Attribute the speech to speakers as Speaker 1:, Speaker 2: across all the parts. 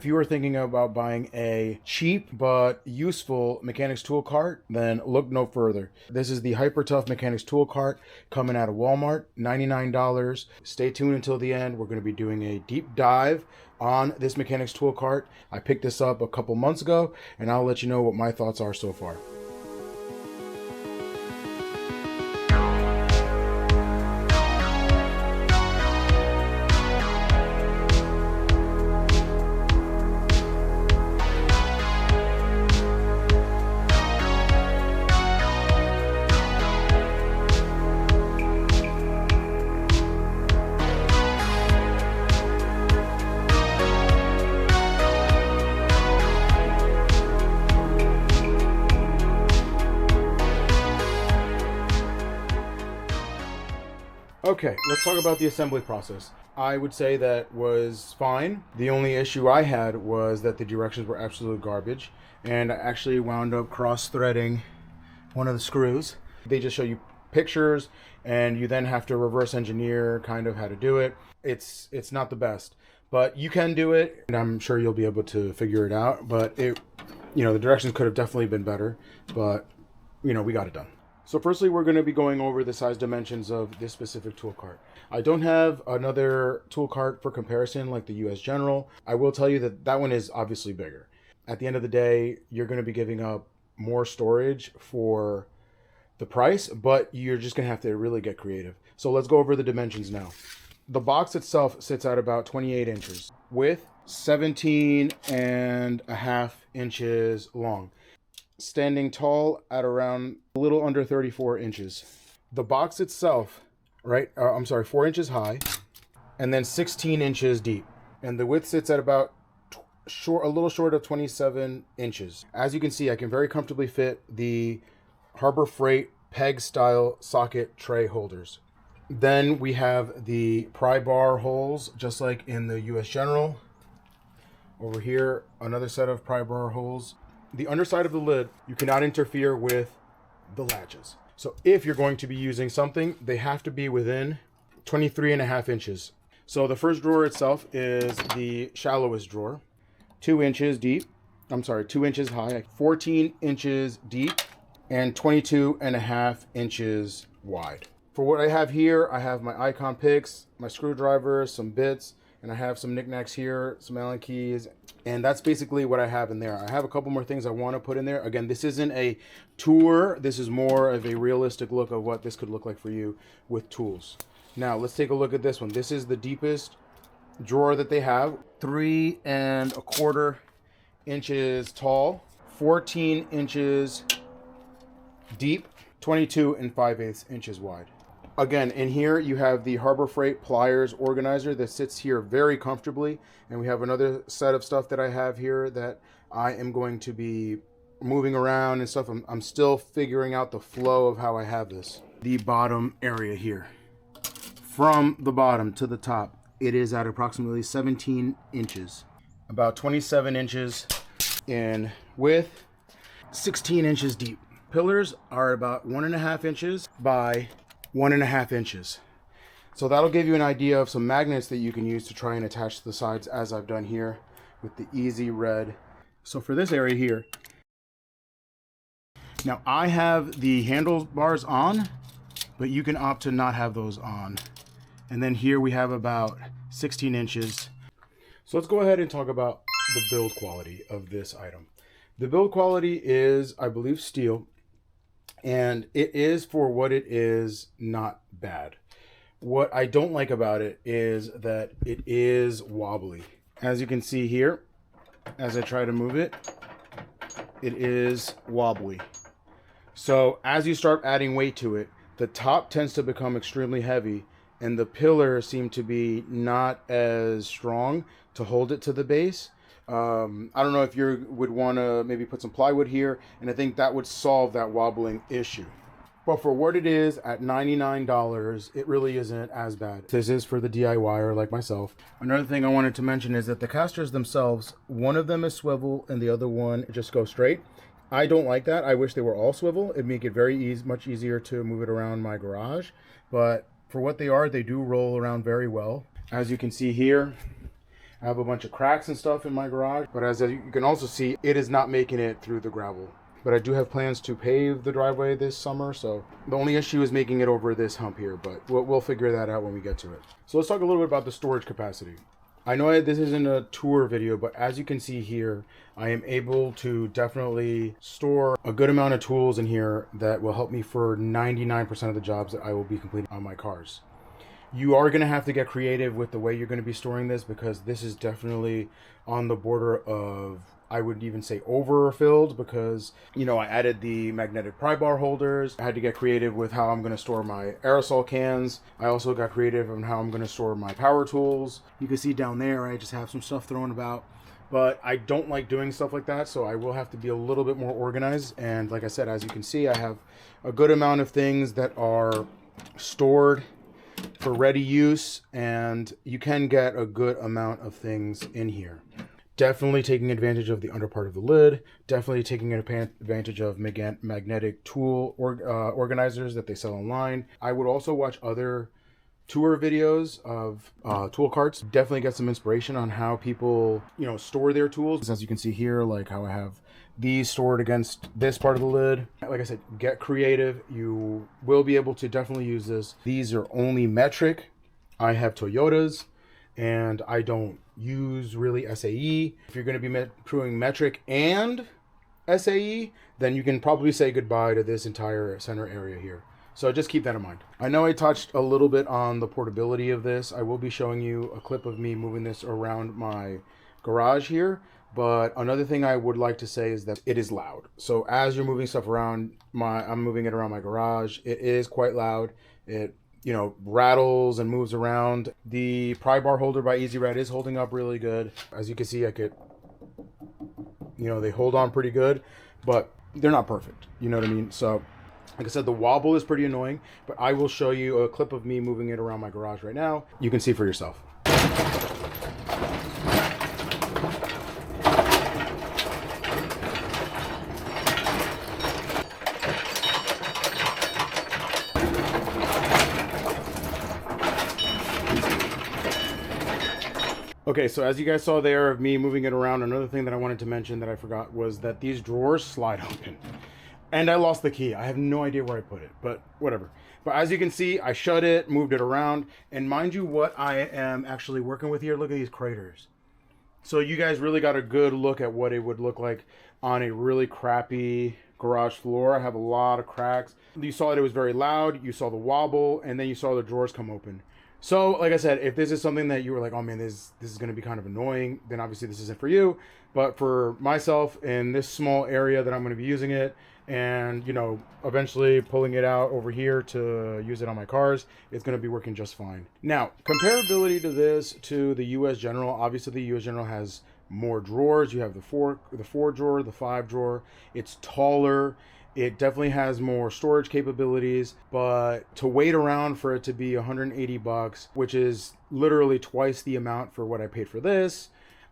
Speaker 1: If you are thinking about buying a cheap but useful mechanics tool cart, then look no further. This is the Hyper Tough Mechanics tool cart coming out of Walmart, $99. Stay tuned until the end. We're going to be doing a deep dive on this mechanics tool cart. I picked this up a couple months ago, and I'll let you know what my thoughts are so far. Okay, let's talk about the assembly process. I would say that was fine. The only issue I had was that the directions were absolute garbage, and I actually wound up cross-threading one of the screws. They just show you pictures, and you then have to reverse engineer kind of how to do it. It's not the best, but you can do it, and I'm sure you'll be able to figure it out. But the directions could have definitely been better, but we got it done. So firstly, we're going to be going over the size dimensions of this specific tool cart. I don't have another tool cart for comparison like the US General. I will tell you that that one is obviously bigger. At the end of the day, you're going to be giving up more storage for the price, but you're just going to have to really get creative. So let's go over the dimensions now. The box itself sits at about 28 inches, width 17.5 inches long. Standing tall at around a little under 34 inches. The box itself, 4 inches high, and then 16 inches deep. And the width sits at about a little short of 27 inches. As you can see, I can very comfortably fit the Harbor Freight peg style socket tray holders. Then we have the pry bar holes, just like in the US General. Over here, another set of pry bar holes. The underside of the lid, you cannot interfere with the latches. So if you're going to be using something, they have to be within 23.5 inches. So the first drawer itself is the shallowest drawer, 2 inches high, 14 inches deep, and 22.5 inches wide. For what I have here, I have my Icon picks, my screwdrivers, some bits, and I have some knickknacks here, some Allen keys, and that's basically what I have in there. I have a couple more things I want to put in there. Again, this isn't a tour. This is more of a realistic look of what this could look like for you with tools. Now, let's take a look at this one. This is the deepest drawer that they have. 3.25 inches tall, 14 inches deep, 22 5/8 inches wide. Again, in here you have the Harbor Freight pliers organizer that sits here very comfortably, and we have another set of stuff that I have here that I am going to be moving around and stuff. I'm still figuring out the flow of how I have this. The bottom area here, from the bottom to the top, it is at approximately 17 inches, about 27 inches in width, 16 inches deep. Pillars are about 1.5 inches by 1.5 inches. So that'll give you an idea of some magnets that you can use to try and attach to the sides, as I've done here with the Easy Red. So for this area here, now I have the handlebars on, but you can opt to not have those on. And then here we have about 16 inches. So let's go ahead and talk about the build quality of this item. The build quality is, I believe, steel. And it is, for what it is, not bad. What I don't like about it is that it is wobbly. As you can see here, as I try to move it, it is wobbly. So as you start adding weight to it, the top tends to become extremely heavy, and the pillars seem to be not as strong to hold it to the base. I don't know if you would want to maybe put some plywood here, and I think that would solve that wobbling issue. But for what it is at $99, it really isn't as bad. This is for the DIYer like myself. Another thing I wanted to mention is that the casters themselves, one of them is swivel and the other one just goes straight. I don't like that. I wish they were all swivel. It'd make it much easier to move it around my garage. But for what they are, they do roll around very well. As you can see here, I have a bunch of cracks and stuff in my garage, but as you can also see, it is not making it through the gravel. But I do have plans to pave the driveway this summer, so the only issue is making it over this hump here, but we'll figure that out when we get to it. So let's talk a little bit about the storage capacity. I know this isn't a tour video, but as you can see here, I am able to definitely store a good amount of tools in here that will help me for 99% of the jobs that I will be completing on my cars. You are going to have to get creative with the way you're going to be storing this, because this is definitely on the border of, I would even say, overfilled, because, you know, I added the magnetic pry bar holders. I had to get creative with how I'm going to store my aerosol cans. I also got creative on how I'm going to store my power tools. You can see down there, I just have some stuff thrown about. But I don't like doing stuff like that, so I will have to be a little bit more organized. And like I said, as you can see, I have a good amount of things that are stored for ready use, and you can get a good amount of things in here. Definitely taking advantage of the under part of the lid, definitely taking advantage of magnetic tool organizers that they sell online. I would also watch other tour videos of tool carts. Definitely get some inspiration on how people, you know, store their tools. As you can see here, like how I have these stored against this part of the lid. Like I said, get creative. You will be able to definitely use this. These are only metric. I have Toyotas, and I don't use really SAE. If you're going to be doing metric and SAE, then you can probably say goodbye to this entire center area here. So just keep that in mind. I know I touched a little bit on the portability of this. I will be showing you a clip of me moving this around my garage here. But another thing I would like to say is that it is loud. So as you're moving stuff around, I'm moving it around my garage, it is quite loud. It, you know, rattles and moves around. The pry bar holder by Easy Red is holding up really good. As you can see, I could, you know, they hold on pretty good, but they're not perfect. You know what I mean? So like I said, the wobble is pretty annoying, but I will show you a clip of me moving it around my garage right now. You can see for yourself. Okay, so as you guys saw there of me moving it around, another thing that I wanted to mention that I forgot was that these drawers slide open. And I lost the key. I have no idea where I put it, but whatever. But as you can see, I shut it, moved it around, and mind you what I am actually working with here, look at these craters. So you guys really got a good look at what it would look like on a really crappy garage floor. I have a lot of cracks. You saw it was very loud, you saw the wobble, and then you saw the drawers come open. So, like I said, if this is something that you were like, oh man, this is going to be kind of annoying, then obviously this isn't for you. But for myself, in this small area that I'm going to be using it, and, you know, eventually pulling it out over here to use it on my cars, it's going to be working just fine. Now, comparability to this, to the US General, obviously the US General has more drawers. You have the four drawer, the 5 drawer. It's taller. It definitely has more storage capabilities, but to wait around for it to be $180, which is literally twice the amount for what I paid for this,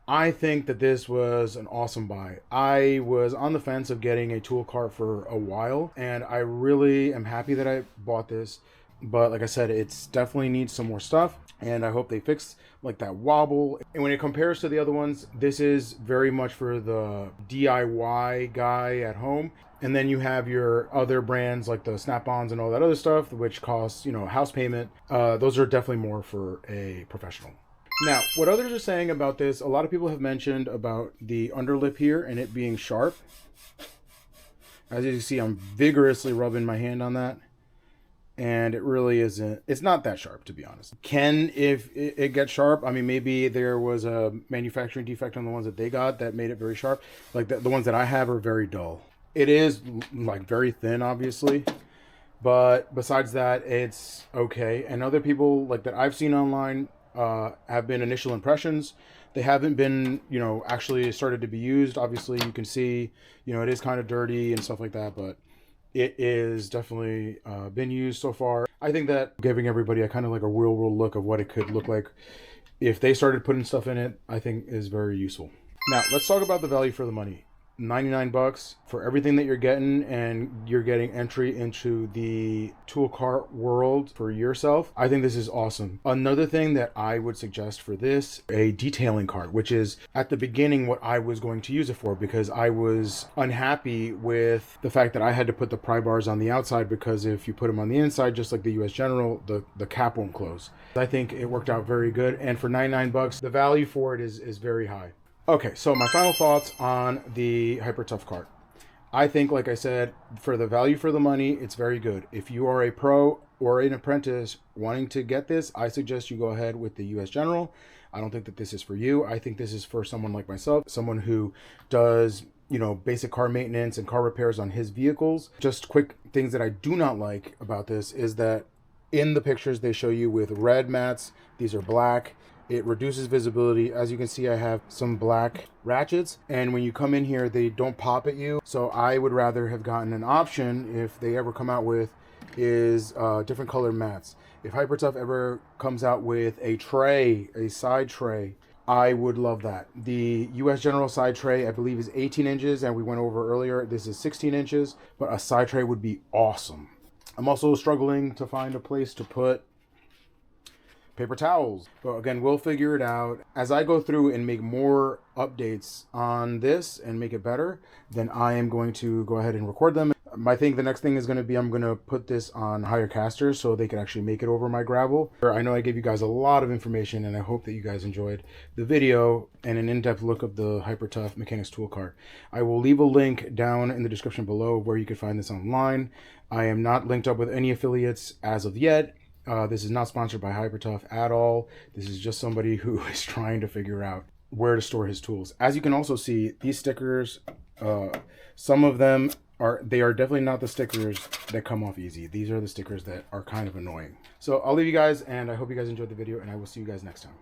Speaker 1: I think that this was an awesome buy. I was on the fence of getting a tool cart for a while, and I really am happy that I bought this. But like I said, it's definitely needs some more stuff, and I hope they fix like that wobble. And when it compares to the other ones, this is very much for the DIY guy at home. And then you have your other brands like the Snap-ons and all that other stuff, which costs, you know, house payment. Those are definitely more for a professional. Now, what others are saying about this, a lot of people have mentioned about the underlip here and it being sharp. As you can see, I'm vigorously rubbing my hand on that. And it really isn't, it's not that sharp, to be honest. If it gets sharp, I mean, maybe there was a manufacturing defect on the ones that they got that made it very sharp. Like the ones that I have are very dull. It is like very thin, obviously, but besides that, it's okay. And other people like that I've seen online have been initial impressions. They haven't been, you know, actually started to be used. Obviously, you can see, you know, it is kind of dirty and stuff like that, but it is definitely been used so far. I think that giving everybody a kind of like a real world look of what it could look like if they started putting stuff in it, I think is very useful. Now, let's talk about the value for the money. $99 for everything that you're getting, and you're getting entry into the tool cart world for yourself. I think this is awesome. Another thing that I would suggest for this, a detailing cart, which is at the beginning what I was going to use it for, because I was unhappy with the fact that I had to put the pry bars on the outside, because if you put them on the inside, just like the US General, the cap won't close. I think it worked out very good, and for $99, the value for it is very high. Okay, so my final thoughts on the Hyper Tough cart. I think, like I said, for the value for the money, it's very good. If you are a pro or an apprentice wanting to get this, I suggest you go ahead with the US General. I don't think that this is for you. I think this is for someone like myself, someone who does, you know, basic car maintenance and car repairs on his vehicles. Just quick things that I do not like about this is that in the pictures they show you with red mats, these are black. It reduces visibility. As you can see, I have some black ratchets, and when you come in here, they don't pop at you. So I would rather have gotten an option, if they ever come out with, is different color mats. If Hyper Tough ever comes out with a tray, a side tray, I would love that. The US General side tray, I believe, is 18 inches, and we went over earlier, this is 16 inches, but a side tray would be awesome. I'm also struggling to find a place to put paper towels, but again, we'll figure it out as I go through and make more updates on this and make it better. Then I am going to go ahead and record them. I think the next thing is going to be, I'm going to put this on higher casters so they can actually make it over my gravel. I know I gave you guys a lot of information, and I hope that you guys enjoyed the video and an in-depth look of the Hyper Tough Mechanics tool cart. I will leave a link down in the description below where you can find this online. I am not linked up with any affiliates as of yet. This is not sponsored by Hyper Tough at all. This is just somebody who is trying to figure out where to store his tools. As you can also see, these stickers, some of them are definitely not the stickers that come off easy. These are the stickers that are kind of annoying. So I'll leave you guys, and I hope you guys enjoyed the video, and I will see you guys next time.